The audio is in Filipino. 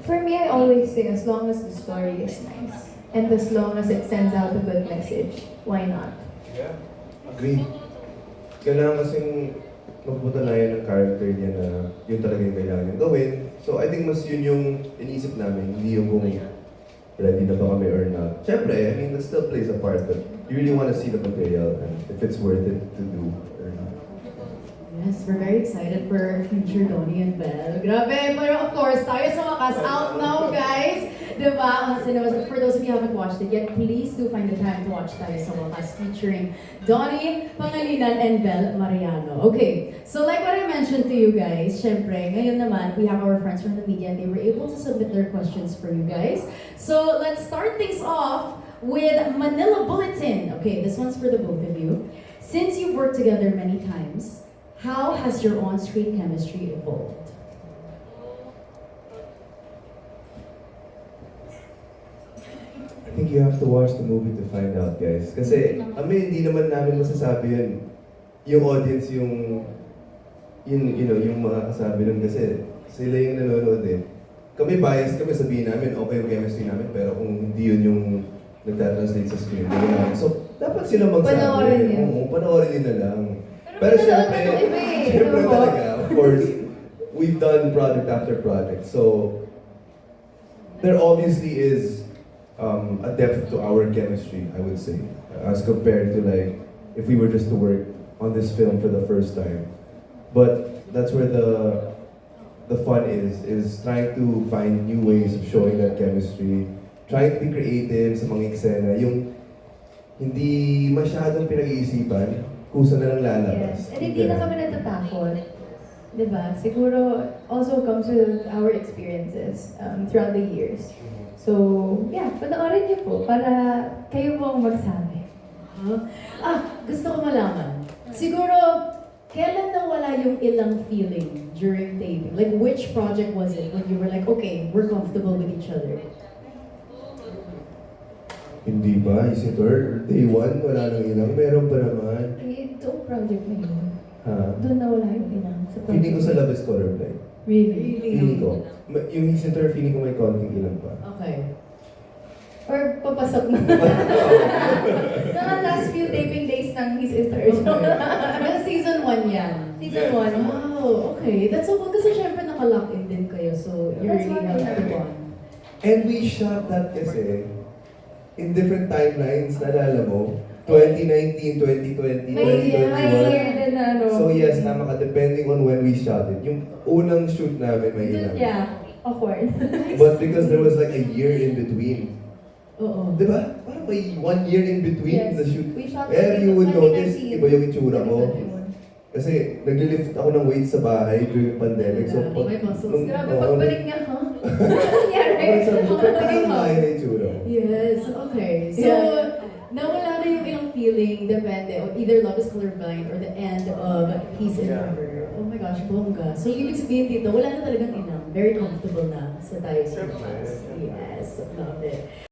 For me, I always say as long as the story is nice and as long as it sends out a good message, why not? Yeah, agree. Kailangan kasing magpatunayan ng character niya na yun talaga yung kailangan niyang gawin. So I think mas yun yung iniisip namin, hindi yung kung ready na ba kami or not. Siyempre, I mean, that still plays a part, but you really want to see the material and if it's worth it to do or not. Yes, we're very excited for future Donnie and Belle. Grabe, pero of course, tayo sa wakas, out now guys! Diba? On cinemas, for those of you who haven't watched it yet, please do find the time to watch tayo sa wakas featuring Donnie Pangilinan and Belle Mariano. Okay, so like what I mentioned to you guys, syempre, ngayon naman, we have our friends from the media and they were able to submit their questions for you guys. So let's start things off with Manila Bulletin. Okay, this one's for the both of you. Since you've worked together many times, how has your on-screen chemistry evolved? I think you have to watch the movie to find out, guys. Kasi, hindi naman namin masasabi yun. Yung audience, yung yung makakasabi nun kasi sila yung nanonood eh. Kami biased kami, sabihin namin, okay yung chemistry namin, pero kung hindi yun yung nagtatranslate sa screen, wala. So, dapat sila magsabi. Panoorin niyo. Oo, panoorin nyo na lang. Pero pinanood syempre, na nung iba eh. syempre Oo. talaga, of course, we've done project after project. So, there obviously is a depth to our chemistry, I would say, as compared to like, if we were just to work on this film for the first time. But that's where the fun is trying to find new ways of showing that chemistry, trying to be creative sa mga eksena, yung hindi masyadong pinag-iisipan, kusa na lang lalabas. Yes. And hindi na kami natatakot. Diba? Siguro also comes with our experiences throughout the years. So, yeah, panoorin niyo po para kayo po ang magsabi. Gusto ko malaman. Siguro, kailan nawala yung ilang feeling during taping? Like, which project was it when you were like, okay, we're comfortable with each other? Hindi ba? Isitor, day one, wala nang ilang. Meron pa naman. Itong project na yun, Ha? doon na wala yung ilang sa project. Feeling ko sa Love is Colorblind. Really? Feeling ko. Yung Isitor, feeling ko may konting ilang pa. Okay. Or papasok na. Mga last few taping days ng His Interest. Hanggang season 1 yan. Season 1. Wow, okay. That's so cool kasi syempre nakalock in din kayo. So, you That's really why. have to bond. And we shot that kasi in different timelines, naalala mo? 2019, 2020, May 2021. year din na ano. So yes, tama ka, depending on when we shot it. Yung unang shoot namin may ilang. Yeah, awkward. But because there was like a year in between. Oo. Di ba? Parang may 1 year in between Yes. the shoot. We shot If you would 2019. notice, iba yung itsura ko. Kasi naglilift ako ng weight sa bahay during pandemic. So, May muscles. Grabe, pagbalik niya, ha? Nangyari. Sabi ko, Nangyari. ba't parang bahay na itsura ko? Yes, okay. So, Yeah. nawala na yung ilang feeling, depende, on either Love is Colorblind or the end of Peace and Forever. Oh my gosh, bongga. So, ibig sabihin dito, wala na talagang inang. Very comfortable na sa tayo sa Siyempre. Yes, love it.